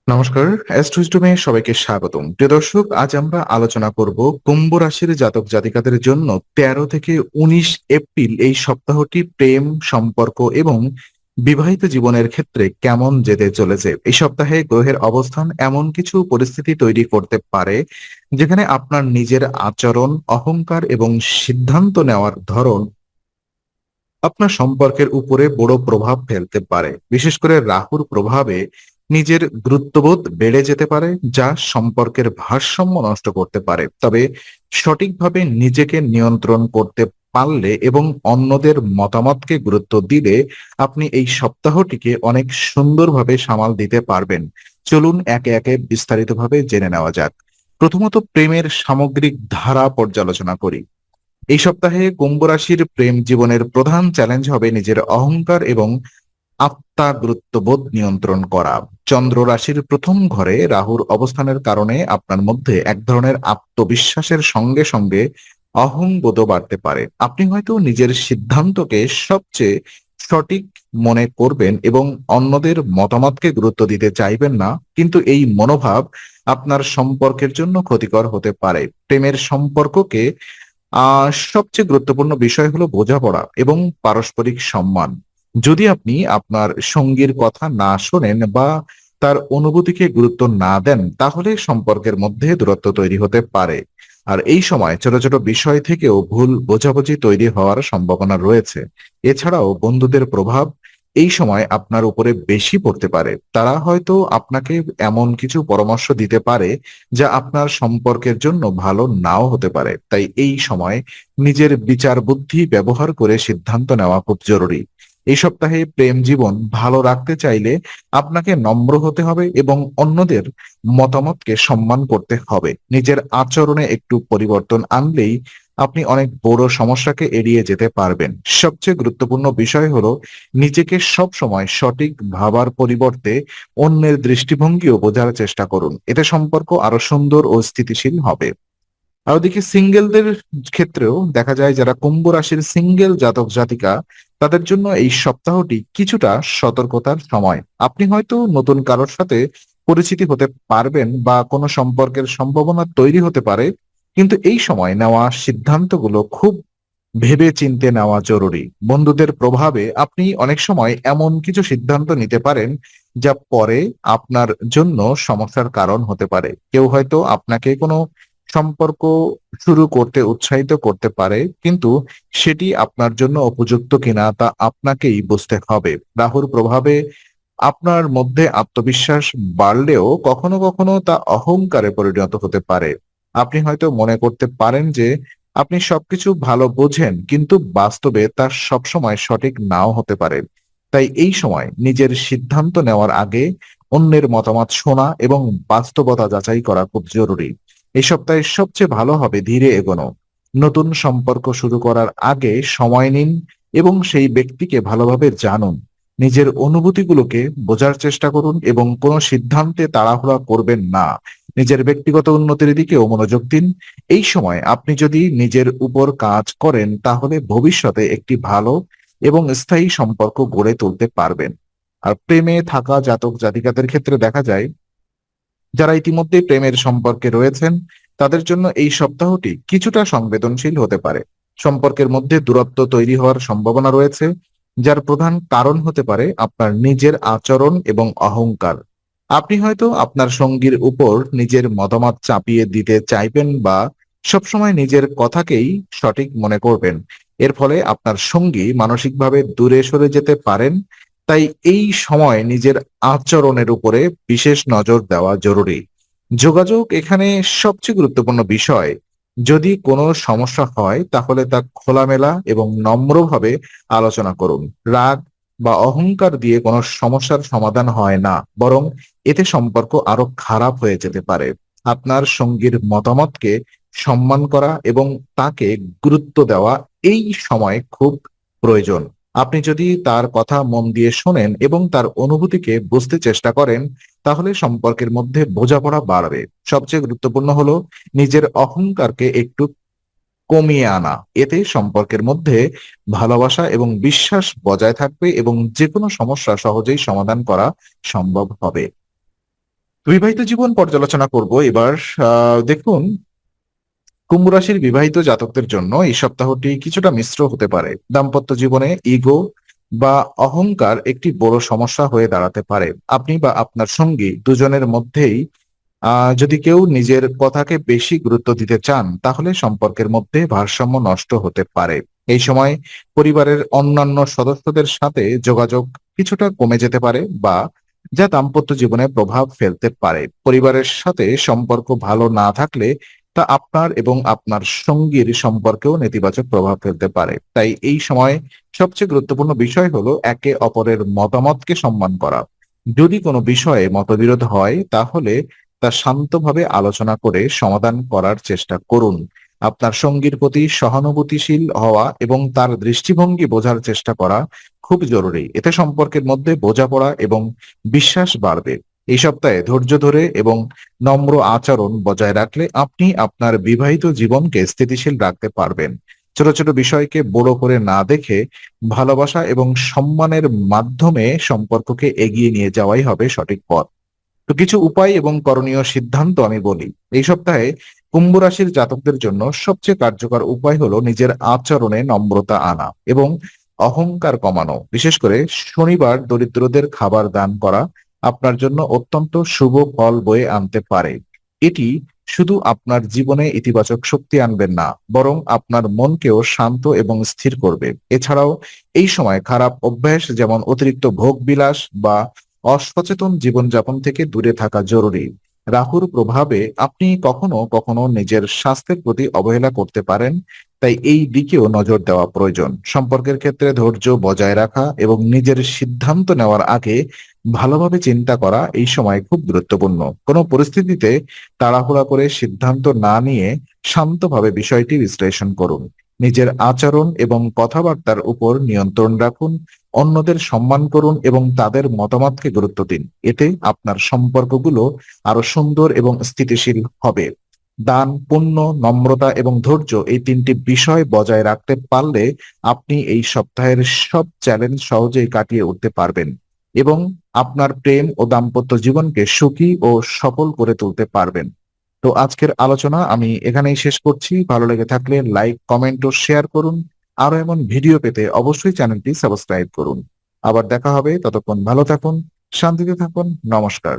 নমস্কার, অ্যাস্ট্রোইস্টমে সবাইকে স্বাগতম। প্রিয় দর্শক, আজ আমরা আলোচনা করব কুম্ভ রাশির জাতক জাতিকাদের জন্য ১৩ থেকে ১৯ এপ্রিল এই সপ্তাহটি প্রেম, সম্পর্ক এবং বিবাহিত জীবনের ক্ষেত্রে কেমন যেতে চলেছে। এই সপ্তাহে গ্রহের অবস্থান এমন কিছু পরিস্থিতি তৈরি করতে পারে যেখানে আপনার নিজের আচরণ, অহংকার এবং সিদ্ধান্ত নেওয়ার ধরন আপনার সম্পর্কের উপরে বড় প্রভাব ফেলতে পারে। বিশেষ করে রাহুর প্রভাবে নিজের গুরুত্ববোধ বেড়ে যেতে পারে, যা সম্পর্কের ভারসাম্য নষ্ট করতে পারে। তবে সঠিকভাবে নিজেকে নিয়ন্ত্রণ করতে পারলে এবং অন্যদের মতামতকে গুরুত্ব দিলে আপনি এই সপ্তাহটিকে অনেক সুন্দরভাবে সামাল দিতে পারবেন। চলুন একে একে বিস্তারিতভাবে জেনে নেওয়া যাক। প্রথমত প্রেমের সামগ্রিক ধারা পর্যালোচনা করি। এই সপ্তাহে কুম্ভ রাশির প্রেম জীবনের প্রধান চ্যালেঞ্জ হবে নিজের অহংকার এবং আত্মাগুরুত্ববোধ নিয়ন্ত্রণ করা। চন্দ্র রাশির প্রথম ঘরে রাহুর অবস্থানের কারণে আপনার মধ্যে এক ধরনের আত্মবিশ্বাসের সঙ্গে সঙ্গে অহংবোধও বাড়তে পারে। আপনি হয়তো নিজের সিদ্ধান্তকে সবচেয়ে সঠিক মনে করবেন এবং অন্যদের মতামতকে গুরুত্ব দিতে চাইবেন না, কিন্তু এই মনোভাব আপনার সম্পর্কের জন্য ক্ষতিকর হতে পারে। প্রেমের সম্পর্ককে সবচেয়ে গুরুত্বপূর্ণ বিষয় হলো বোঝাপড়া এবং পারস্পরিক সম্মান। যদি আপনি আপনার সঙ্গীর কথা না শোনেন বা তার অনুভূতিকে গুরুত্ব না দেন, তাহলে সম্পর্কের মধ্যে দূরত্ব তৈরি হতে পারে। আর এই সময় ছোট ছোট বিষয় থেকেও ভুল বোঝাবুঝি তৈরি হওয়ার সম্ভাবনা রয়েছে। এছাড়াও বন্ধুদের প্রভাব এই সময় আপনার উপরে বেশি পড়তে পারে। তারা হয়তো আপনাকে এমন কিছু পরামর্শ দিতে পারে যা আপনার সম্পর্কের জন্য ভালো নাও হতে পারে। তাই এই সময় নিজের বিচার বুদ্ধি ব্যবহার করে সিদ্ধান্ত নেওয়া খুব জরুরি। এই সপ্তাহে প্রেম জীবন ভালো রাখতে চাইলে আপনাকে নম্র হতে হবে এবং অন্যদের মতামতকে সম্মান করতে হবে। নিজের আচরণে একটু পরিবর্তন আনলেই আপনি অনেক বড় সমস্যাকে এড়িয়ে যেতে পারবেন। সবচেয়ে গুরুত্বপূর্ণ বিষয় হলো নিজেকে সব সময় সঠিক ভাবার পরিবর্তে অন্যের দৃষ্টিভঙ্গিও বোঝার চেষ্টা করুন। এতে সম্পর্ক আরো সুন্দর ও স্থিতিশীল হবে। আর ওদিকে সিঙ্গেলদের ক্ষেত্রেও দেখা যায়, যারা কুম্ভ রাশির সিঙ্গেল জাতক জাতিকা, তাদের জন্য এই সপ্তাহটি কিছুটা সতর্কতার সময়। আপনি হয়তো নতুন কারোর সাথে পরিচিতি হতে পারবেন বা কোনো সম্পর্কের সম্ভাবনা তৈরি হতে পারে, কিন্তু এই সময় নেওয়া সিদ্ধান্তগুলো খুব ভেবে চিন্তে নেওয়া জরুরি। বন্ধুদের প্রভাবে আপনি অনেক সময় এমন কিছু সিদ্ধান্ত নিতে পারেন যা পরে আপনার জন্য সমস্যার কারণ হতে পারে। কেউ হয়তো আপনাকে কোনো সম্পর্ক শুরু করতে উৎসাহিত করতে পারে, কিন্তু সেটি আপনার জন্য উপযুক্ত কিনা তা আপনাকেই বুঝতে হবে। রাহুর প্রভাবে আপনার মধ্যে আত্মবিশ্বাস বাড়লেও কখনো কখনো তা অহংকারে পরিণত হতে পারে। আপনি হয়তো মনে করতে পারেন যে আপনি সবকিছু ভালো বোঝেন, কিন্তু বাস্তবে তা সবসময় সঠিক নাও হতে পারে। তাই এই সময় নিজের সিদ্ধান্ত নেওয়ার আগে অন্যের মতামত শোনা এবং বাস্তবতা যাচাই করা খুব জরুরি। এই সপ্তাহে সবচেয়ে ভালো হবে ধীরে এগোনো। নতুন সম্পর্ক শুরু করার আগে সময় নিন এবং সেই ব্যক্তিকে ভালোভাবে জানুন। নিজের অনুভূতিগুলোকে বোঝার চেষ্টা করুন এবং কোনো সিদ্ধান্তে তাড়াহুড়া করবেন না। নিজের ব্যক্তিগত উন্নতির দিকেও মনোযোগ দিন। এই সময় আপনি যদি নিজের উপর কাজ করেন, তাহলে ভবিষ্যতে একটি ভালো এবং স্থায়ী সম্পর্ক গড়ে তুলতে পারবেন। আর প্রেমে থাকা জাতক জাতিকাদের ক্ষেত্রে দেখা যায়, যারা ইতিমধ্যে প্রেমের সম্পর্কে রয়েছেন, তাদের জন্য এই সপ্তাহটি কিছুটা সংবেদনশীল হতে পারে। সম্পর্কের মধ্যে দূরত্ব তৈরি হওয়ার সম্ভাবনা রয়েছে, যার প্রধান কারণ হতে পারে আপনার নিজের আচরণ এবং অহংকার। আপনি হয়তো আপনার সঙ্গীর উপর নিজের মতামত চাপিয়ে দিতে চাইবেন বা সবসময় নিজের কথাকেই সঠিক মনে করবেন। এর ফলে আপনার সঙ্গী মানসিকভাবে দূরে সরে যেতে পারেন। তাই এই সময় নিজের আচরণের উপরে বিশেষ নজর দেওয়া জরুরি। যোগাযোগ এখানে সবচেয়ে গুরুত্বপূর্ণ বিষয়। যদি কোনো সমস্যা হয়, তাহলে তা খোলামেলা এবং নম্রভাবে আলোচনা করুন। রাগ বা অহংকার দিয়ে কোনো সমস্যার সমাধান হয় না, বরং এতে সম্পর্ক আরো খারাপ হয়ে যেতে পারে। আপনার সঙ্গীর মতামতকে সম্মান করা এবং তাকে গুরুত্ব দেওয়া এই সময় খুব প্রয়োজন। আপনি যদি তার কথা মন দিয়ে শোনেন এবং তার অনুভূতিকে বুঝতে চেষ্টা করেন, তাহলে সম্পর্কের মধ্যে বোঝাপড়া বাড়বে। সবচেয়ে গুরুত্বপূর্ণ হলো নিজের অহংকারকে একটু কমিয়ে আনা। এতে সম্পর্কের মধ্যে ভালোবাসা এবং বিশ্বাস বজায় থাকবে এবং যে কোনো সমস্যা সহজেই সমাধান করা সম্ভব হবে। বিবাহিত জীবন পর্যালোচনা করব এবার। দেখুন, কুম্ভ রাশির বিবাহিত জাতকদের জন্য এই সপ্তাহটি কিছুটা মিশ্র হতে পারে। দাম্পত্য জীবনে ইগো বা অহংকার একটি বড় সমস্যা হয়ে দাঁড়াতে পারে। আপনি বা আপনার সঙ্গী দুজনের মধ্যেই যদি কেউ নিজের কথাকে বেশি গুরুত্ব দিতে চান, তাহলে সম্পর্কের মধ্যে ভারসাম্য নষ্ট হতে পারে। এই সময় পরিবারের অন্যান্য সদস্যদের সাথে যোগাযোগ কিছুটা কমে যেতে পারে, বা যা দাম্পত্য জীবনে প্রভাব ফেলতে পারে। পরিবারের সাথে সম্পর্ক ভালো না থাকলে তা আপনার এবং আপনার সঙ্গীর সম্পর্কেও নেতিবাচক প্রভাব ফেলতে পারে। তাই এই সময় সবচেয়ে গুরুত্বপূর্ণ বিষয় হলো একে অপরের মতামতকে সম্মান করা। যদি কোনো বিষয়ে মতবিরোধ হয়, তাহলে তা শান্তভাবে আলোচনা করে সমাধান করার চেষ্টা করুন। আপনার সঙ্গীর প্রতি সহানুভূতিশীল হওয়া এবং তার দৃষ্টিভঙ্গি বোঝার চেষ্টা করা খুব জরুরি। এতে সম্পর্কের মধ্যে বোঝাপড়া এবং বিশ্বাস বাড়বে। এই সপ্তাহে ধৈর্য ধরে এবং নম্র আচরণ বজায় রাখলে আপনি আপনার বিবাহিত জীবনকে স্থিতিশীল রাখতে পারবেন। ছোট ছোট বিষয়কে বড় করে না দেখে ভালোবাসা এবং সম্মানের মাধ্যমে সম্পর্ককে এগিয়ে নিয়ে যাওয়াই হবে সঠিক পথ। তো কিছু উপায় এবং করণীয় সিদ্ধান্ত আমি বলি। এই সপ্তাহে কুম্ভ রাশির জাতকদের জন্য সবচেয়ে কার্যকর উপায় হলো নিজের আচরণে নম্রতা আনা এবং অহংকার কমানো। বিশেষ করে শনিবার দরিদ্রদের খাবার দান করা আপনার জন্য অত্যন্ত শুভ ফল বয়ে আনতে পারে। এটি শুধু আপনার জীবনে ইতিবাচক শক্তি আনবেন না, বরং আপনার মনকেও শান্ত এবং স্থির করবে। এছাড়াও এই সময় খারাপ অভ্যাস যেমন অতিরিক্ত ভোগ বিলাস বা অসচেতন জীবনযাপন থেকে দূরে থাকা জরুরি। রাহুর প্রভাবে আপনি কখনো কখনো নিজের স্বাস্থ্যের প্রতি অবহেলা করতে পারেন, তাই এই দিকেও নজর দেওয়া প্রয়োজন। সম্পর্কের ক্ষেত্রে ধৈর্য বজায় রাখা এবং নিজের সিদ্ধান্ত নেওয়ার আগে ভালোভাবে চিন্তা করা এই সময় খুব গুরুত্বপূর্ণ। কোনো পরিস্থিতিতে তাড়াহুড়া করে সিদ্ধান্ত না নিয়ে শান্তভাবে বিষয়টি বিশ্লেষণ করুন। নিজের আচরণ এবং কথাবার্তার উপর নিয়ন্ত্রণ রাখুন। অন্যদের সম্মান করুন এবং তাদের মতামতকে গুরুত্ব দিন। এতে আপনার সম্পর্কগুলো আরো সুন্দর এবং স্থিতিশীল হবে। দান, পুণ্য, নম্রতা এবং ধৈর্য এই তিনটি বিষয় বজায় রাখতে পারলে আপনি এই সপ্তাহের সব চ্যালেঞ্জ সহজেই কাটিয়ে উঠতে পারবেন এবং আপনার প্রেম ও দাম্পত্য জীবনকে সুখী ও সফল করে তুলতে পারবেন। তো আজকের আলোচনা আমি এখানেই শেষ করছি। ভালো লেগে থাকলে লাইক, কমেন্ট ও শেয়ার করুন। আরো এমন ভিডিও পেতে অবশ্যই চ্যানেলটি সাবস্ক্রাইব করুন। আবার দেখা হবে, ততক্ষণ ভালো থাকুন, শান্তিতে থাকুন। নমস্কার।